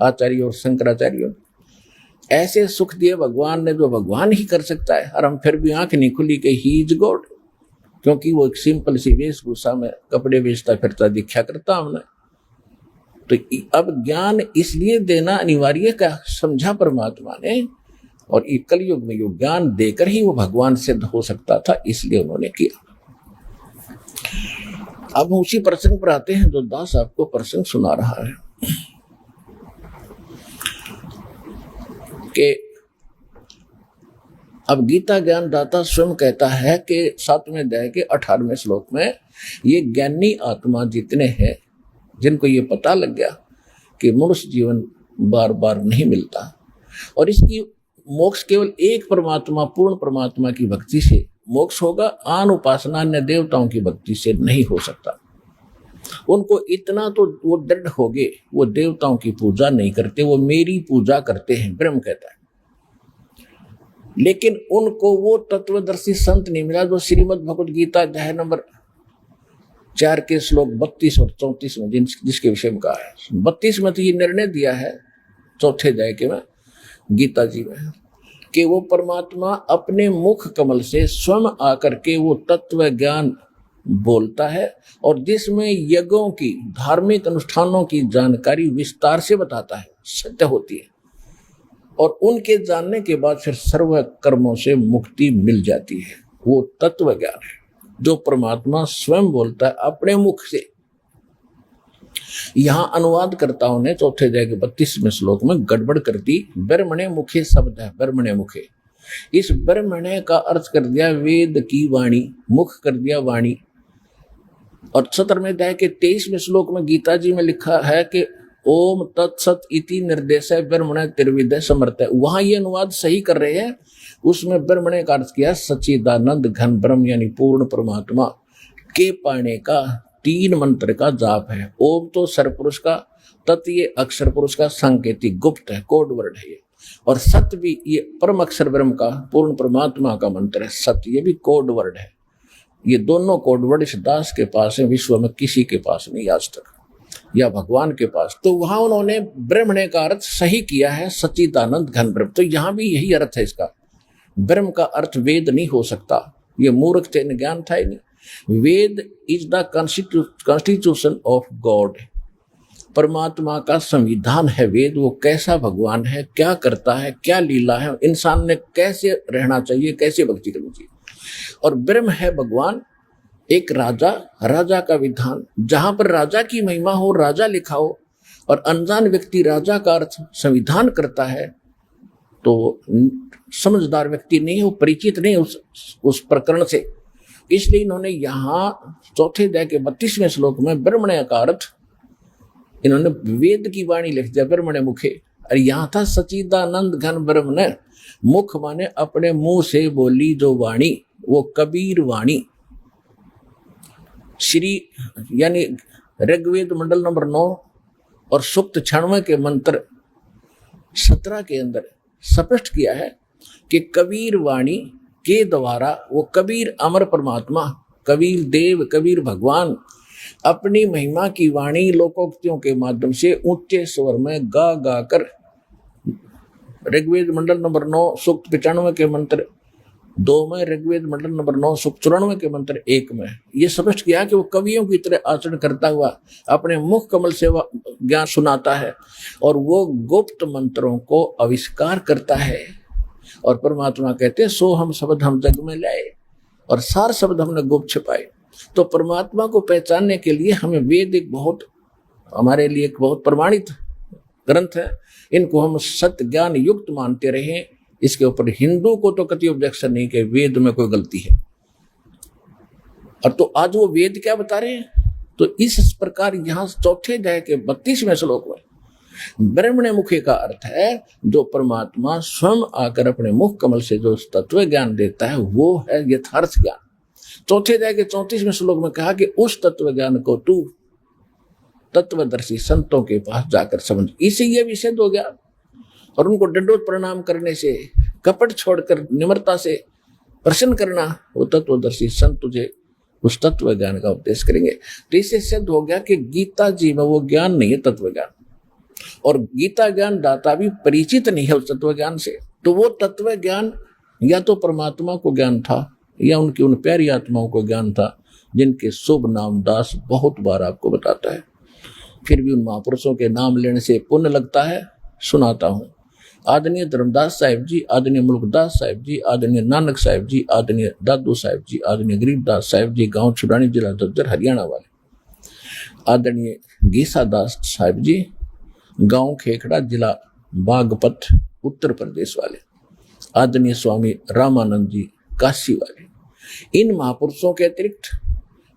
आचार्य और शंकराचार्यों। ऐसे सुख दिए भगवान ने जो भगवान ही कर सकता है, और हम फिर भी आंख नहीं खुली कि ही इज गॉड, क्योंकि वो एक सिंपल सी वेशभूषा में कपड़े बेचता फिरता दिखा करता हमने। तो अब ज्ञान इसलिए देना अनिवार्य का समझा परमात्मा ने, और ये कलयुग में ये ज्ञान देकर ही वो भगवान सिद्ध हो सकता था, इसलिए उन्होंने किया। अब हम उसी प्रसंग पर आते हैं जो दास आपको प्रसंग सुना रहा है कि अब गीता ज्ञान दाता स्वयं कहता है कि 7वें अध्याय के 18वें श्लोक में, ये ज्ञानी आत्मा जितने हैं, जिनको ये पता लग गया कि मनुष्य जीवन बार बार नहीं मिलता और इसकी मोक्ष केवल एक परमात्मा, पूर्ण परमात्मा की भक्ति से मोक्ष होगा, आन उपासना अन्य देवताओं की भक्ति से नहीं हो सकता। उनको इतना तो वो दृढ़ हो गए, वो देवताओं की पूजा नहीं करते, वो मेरी पूजा करते हैं, ब्रह्म कहता है। लेकिन उनको वो तत्वदर्शी संत नहीं मिला जो श्रीमद् भगवद गीता अध्याय नंबर 4 के श्लोक 32 और 34 में जिसके विषय में कहा है। 32 में तो ये निर्णय दिया है, 4थे अध्याय के में गीता जी में, कि वो परमात्मा अपने मुख कमल से स्वयं आकर के वो तत्व ज्ञान बोलता है, और जिसमें यज्ञों की, धार्मिक अनुष्ठानों की जानकारी विस्तार से बताता है, सत्य होती है, और उनके जानने के बाद फिर सर्व कर्मों से मुक्ति मिल जाती है। वो तत्व ज्ञान है जो परमात्मा स्वयं बोलता है अपने मुख से। यहां अनुवादकर्ताओं ने 4थे अध्याय के 32वें श्लोक में गड़बड़ कर दी। ब्रह्मणे मुखे शब्द है, ब्रह्मणे मुखे, इस ब्रह्मणे का अर्थ कर दिया वेद की वाणी, मुख कर दिया वाणी। और 17वें अध्याय के 23वें श्लोक में गीता जी में लिखा है कि ओम तत्सत इति निर्देश ब्रह्मणे त्रिविध समर्थ है। वहां ये अनुवाद सही कर रहे हैं, उसमें ब्रह्मणे का अर्थ किया सच्चिदानंद घन ब्रह्म, यानी पूर्ण परमात्मा के पाने का 3 मंत्र का जाप है। ओम तो सरपुरुष का, तत् ये अक्षर पुरुष का सांकेतिक गुप्त है, कोड वर्ड है ये, और सत्य भी ये परम अक्षर ब्रह्म का, पूर्ण परमात्मा का मंत्र है। सत्य ये भी कोड वर्ड है। ये दोनों कोड वर्ड इस दास के पास है, विश्व में किसी के पास नहीं आज तक, या भगवान के पास। तो वहां उन्होंने ब्रह्मणे का अर्थ सही किया है, सच्चिदानंद घन ब्रह्म। तो यहां भी यही अर्थ है इसका। ब्रह्म का अर्थ वेद नहीं हो सकता, ये मूर्ख थे, ज्ञान था ही नहीं। Veda is the constitution of God, परमात्मा का संविधान है वेद। वो कैसा भगवान है, क्या करता है, क्या लीला है, इंसान ने कैसे रहना चाहिए, कैसे भक्ति करनी चाहिए। और ब्रह्म है भगवान, एक राजा, राजा का विधान। जहां पर राजा की महिमा हो, राजा लिखा हो, और अनजान व्यक्ति राजा का अर्थ संविधान करता है तो समझदार व्यक्ति नहीं, वो परिचित नहीं उस प्रकरण से। इसलिए इन्होंने यहाँ चौथे अध्याय के 32वें श्लोक में ब्रह्मण्य का अर्थ इन्होंने वेद की वाणी लिख दिया, ब्रह्मण्य मुखे। और यहाँ था सचिदानंद घन ब्रह्मण्य, मुख माने अपने मुंह से बोली जो वाणी, वो कबीर वाणी। श्री यानी ऋग्वेद मंडल नंबर 9 और सूक्त 96 के मंत्र 17 के अंदर स्पष्ट किया है कि कबीर वाणी के द्वारा वो कबीर अमर परमात्मा, कबीर देव, कबीर भगवान अपनी महिमा की वाणी लोकोक्तियों के माध्यम से ऊंचे स्वर में गा गा कर ऋग्वेद मंडल नंबर 9 सूक्त 95 के मंत्र 2 में, ऋग्वेद मंडल नंबर 9 सूक्त 94 के मंत्र 1 में ये स्पष्ट किया कि वो कवियों की तरह आचरण करता हुआ अपने मुख कमल से ज्ञान सुनाता है और वो गुप्त मंत्रों को आविष्कार करता है। और परमात्मा कहते हैं सो हम शब्द हम जग में लाए, और सार शब्द हमने गुप्त छिपाए। तो परमात्मा को पहचानने के लिए हमें वेद एक बहुत हमारे लिए एक बहुत प्रमाणित ग्रंथ है, इनको हम सत्य ज्ञान युक्त मानते रहे। इसके ऊपर हिंदू को तो कति ऑब्जेक्शन नहीं कि वेद में कोई गलती है। और तो आज वो वेद क्या बता रहे हैं, तो इस प्रकार यहाँ चौथे अध्याय के 32वें श्लोक में ब्रह्मण्य मुखे का अर्थ है जो परमात्मा स्वयं आकर अपने मुख कमल से जो तत्व ज्ञान देता है वो है यथार्थ ज्ञान। चौथे अध्याय के 34वें श्लोक में कहा कि उस तत्व ज्ञान को तू तत्वदर्शी संतों के पास जाकर समझ। इसे ये भी सिद्ध हो गया और उनको दंडोत प्रणाम करने से, कपट छोड़कर निम्रता से प्रसन्न करना, वो तत्वदर्शी संत तुझे उस तत्व ज्ञान का उपदेश करेंगे। तो इससे सिद्ध हो गया कि गीता जी में वो ज्ञान नहीं है तत्व ज्ञान, और गीता ज्ञान दाता भी परिचित नहीं है उस तत्व ज्ञान से। तो वो तत्व ज्ञान या तो परमात्मा को ज्ञान था या उनकी उन प्यारी आत्माओं को ज्ञान था जिनके शुभ नाम दास बहुत बार आपको बताता है। फिर भी उन महापुरुषों के नाम लेने से पुण्य लगता है। सुनाता हूँ, आदरणीय धर्मदास साहिब जी, आदरणीय मुल्कदास साहिब जी, आदरणीय नानक साहिब जी, आदरणीय दादू साहिब जी, आदरणीय गरीबदास साहिब जी, गांव छुड़ानी, जिला झज्जर, हरियाणा वाले, आदरणीय गीसा दास साहिब जी, गांव खेखड़ा, जिला बागपत, उत्तर प्रदेश वाले, आदरणीय स्वामी रामानंद जी, काशी वाले। इन महापुरुषों के अतिरिक्त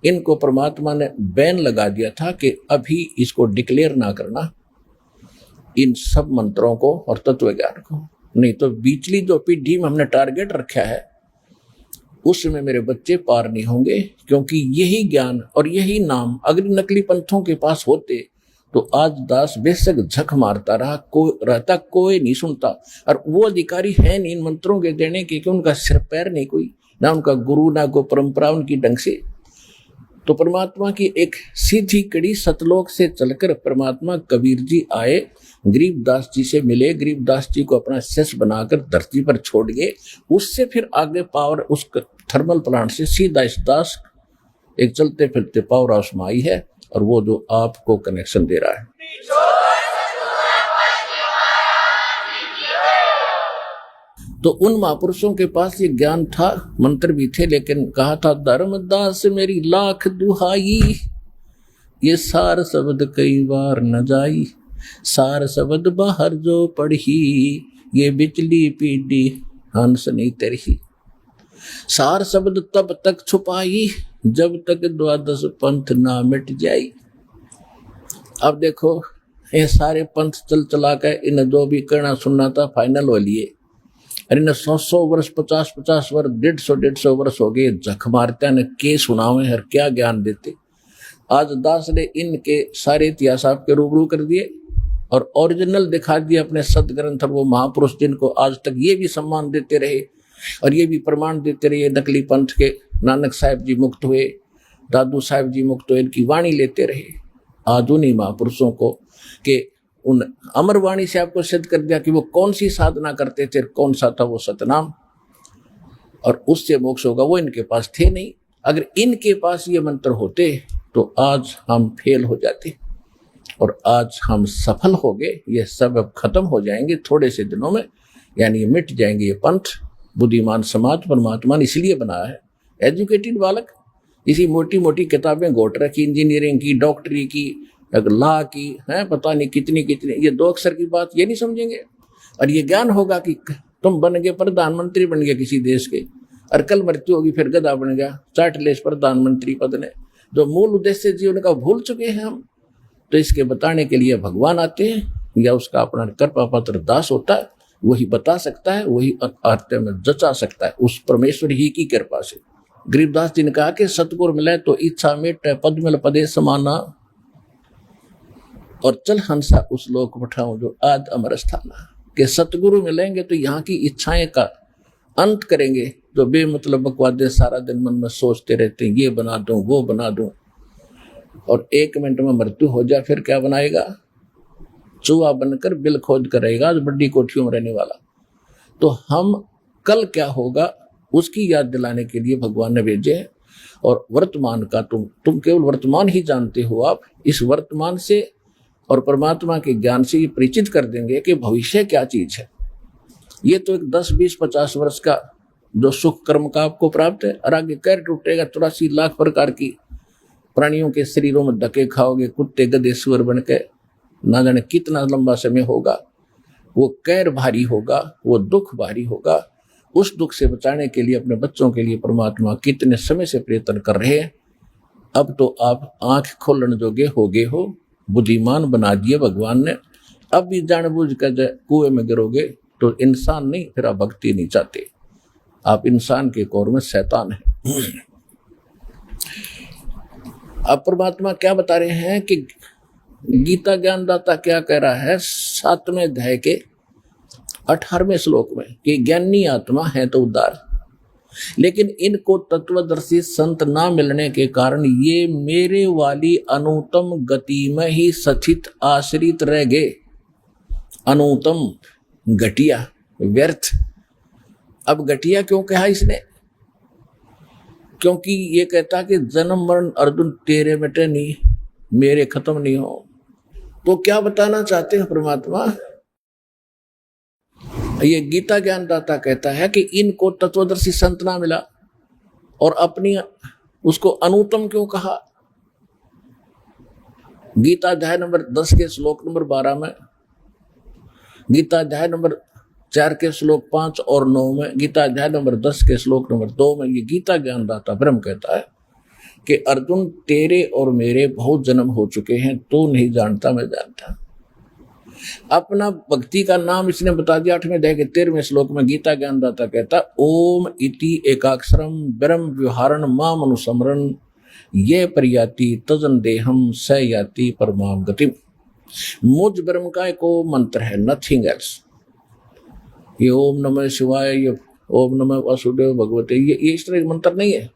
इनको परमात्मा ने बैन लगा दिया था कि अभी इसको डिक्लेयर ना करना, इन सब मंत्रों को और तत्व ज्ञान को, नहीं तो बीचली जो पीढ़ी में हमने टारगेट रखा है उसमें मेरे बच्चे पार नहीं होंगे। क्योंकि यही ज्ञान और यही नाम अगर नकली पंथों के पास होते तो आज दास बेशक झक मारता रहा, कोई नहीं सुनता। और वो अधिकारी है नहीं इन मंत्रों के देने के कि उनका सिर पैर नहीं कोई, ना उनका गुरु, ना कोई परंपरा उनकी ढंग से। तो परमात्मा की एक सीधी कड़ी सतलोक से चलकर परमात्मा कबीर जी आए, गरीबदास जी से मिले, गरीबदास जी को अपना शिष्य बनाकर धरती पर छोड़ गए। उससे फिर आगे पावर उस थर्मल प्लांट से सीधा इस दास एक चलते फिरते पावर हाउस में आई है और वो जो आपको कनेक्शन दे रहा है। तो उन महापुरुषों के पास ये ज्ञान था, मंत्र भी थे, लेकिन कहा था धर्मदास मेरी लाख दुहाई, ये सार शब्द कई बार न जाई, सार शब्द बाहर जो पढ़ी, ये बिचली पीढ़ी हंस नहीं तरही, सार शब्द तब तक छुपाई जब तक द्वादश पंथ ना मिट जाई। अब देखो ये सारे पंथ चल चला कर इन्हें जो भी करना सुनना था फाइनल हो लिए, अरे इन्हें 100 वर्ष 50 वर्ष 150 वर्ष हो गए झक मारते ने के सुनावे और क्या ज्ञान देते। आज दास ने इनके सारे इतिहास आपके रूबरू कर दिए और ओरिजिनल दिखा दिए अपने सदग्रंथ। और वो महापुरुष जिनको आज तक ये भी सम्मान देते रहे और ये भी प्रमाण देते रहे नकली पंथ के, नानक साहिब जी मुक्त हुए, दादू साहिब जी मुक्त हुए, इनकी वाणी लेते रहे। आज उन्हीं महापुरुषों को के उन अमर वाणी से आपको सिद्ध कर दिया कि वो कौन सी साधना करते थे, कौन सा था वो सतनाम, और उससे मोक्ष होगा। वो इनके पास थे नहीं। अगर इनके पास ये मंत्र होते तो आज हम फेल हो जाते और आज हम सफल हो गए। ये सब अब खत्म हो जाएंगे थोड़े से दिनों में, यानी मिट जाएंगे ये पंथ। बुद्धिमान समाज परमात्मा ने इसलिए बनाया है। एजुकेटेड बालक इसी मोटी मोटी किताबें घोट रखी, इंजीनियरिंग की, डॉक्टरी की, एक ला की है पता नहीं कितनी कितनी, ये 2 अक्षर की बात ये नहीं समझेंगे। और ये ज्ञान होगा कि तुम बन गए प्रधानमंत्री, बन गए किसी देश के, और कल मृत्यु होगी फिर गधा बन गया, चाट ले इस प्रधानमंत्री पद ने। जो मूल उद्देश्य जीवन का भूल चुके हैं हम। तो इसके बताने के लिए भगवान आते हैं, या उसका अपना कृपा पात्र दास होता है, वही बता सकता है, वही आत्मा में जचा सकता है, उस परमेश्वर ही की कृपा से। गरीबदास जी ने कहा कि सतगुरु मिले तो इच्छा मिटे, पद मिल पदे समाना, और चल हंसा उस लोक पठाऊं जो आद अमर स्थाना। कि सतगुरु मिलेंगे तो यहाँ की इच्छाएं का अंत करेंगे, जो बेमतलब बकवादे सारा दिन मन में सोचते रहते हैं, ये बना दूं वो बना दूं, और 1 मिनट में मृत्यु हो जाए फिर क्या बनाएगा? चूहा बनकर बिल खोद कर रहेगा, जो बड़ी कोठियों में रहने वाला। तो हम कल क्या होगा उसकी याद दिलाने के लिए भगवान ने भेजे हैं। और वर्तमान का तुम केवल वर्तमान ही जानते हो। आप इस वर्तमान से और परमात्मा के ज्ञान से ये परिचित कर देंगे कि भविष्य क्या चीज है। ये तो एक 10, 20, 50 वर्ष का जो सुख कर्म का आपको प्राप्त है, और आगे कैर टूटेगा 83 लाख प्रकार की प्राणियों के शरीरों में धक्के खाओगे, कुत्ते गधे सुअर बन के, ना जाने कितना लंबा समय होगा। वो कैर भारी होगा, वो दुख भारी होगा। उस दुख से बचाने के लिए अपने बच्चों के लिए परमात्मा कितने समय से प्रयत्न कर रहे हैं। अब तो आप आंख खोलने जोगे हो गए हो, बुद्धिमान बना दिए भगवान ने। अब भी जानबूझ कर कुएं में गिरोगे तो इंसान नहीं, फिर आप भक्ति नहीं चाहते, आप इंसान के कौर में शैतान है। अब परमात्मा क्या बता रहे हैं कि गीता ज्ञानदाता क्या कह रहा है 7वें अध्याय के 18वें श्लोक में, कि ज्ञानी आत्मा है तो उदार, लेकिन इनको तत्वदर्शी संत ना मिलने के कारण ये मेरे वाली अनुत्तम गति में ही सचित आश्रित रह गए। अनुत्तम, घटिया, व्यर्थ। अब घटिया क्यों कहा इसने? क्योंकि ये कहता कि जन्म मरण अर्जुन तेरे मिटे नहीं, मेरे खत्म नहीं हो। तो क्या बताना चाहते हैं परमात्मा? ये गीता ज्ञानदाता कहता है कि इनको तत्वदर्शी संत ना मिला, और अपनी उसको अनुत्तम क्यों कहा? गीता अध्याय नंबर 10 के श्लोक नंबर 12 में, गीता अध्याय नंबर 4 के श्लोक 5 और 9 में, गीता अध्याय नंबर 10 के श्लोक नंबर 2 में ये गीता ज्ञानदाता ब्रह्म कहता है कि अर्जुन तेरे और मेरे बहुत जन्म हो चुके हैं, तू नहीं जानता मैं जानता। अपना भक्ति का नाम इसने बता दिया 8वें अध्याय के 13वें श्लोक में। गीता ज्ञानदाता कहता ओम इति एकाक्षरम ब्रह्म व्यवहारण माम अनुसमरण ये परियाति तजन देहम स याति परमाम गतिम। मुझ ब्रह्म का एक मंत्र है, नथिंग एल्स। ये ओम नमः शिवाय, ये ओम नमः वासुदेव भगवते, ये इस तरह मंत्र नहीं है।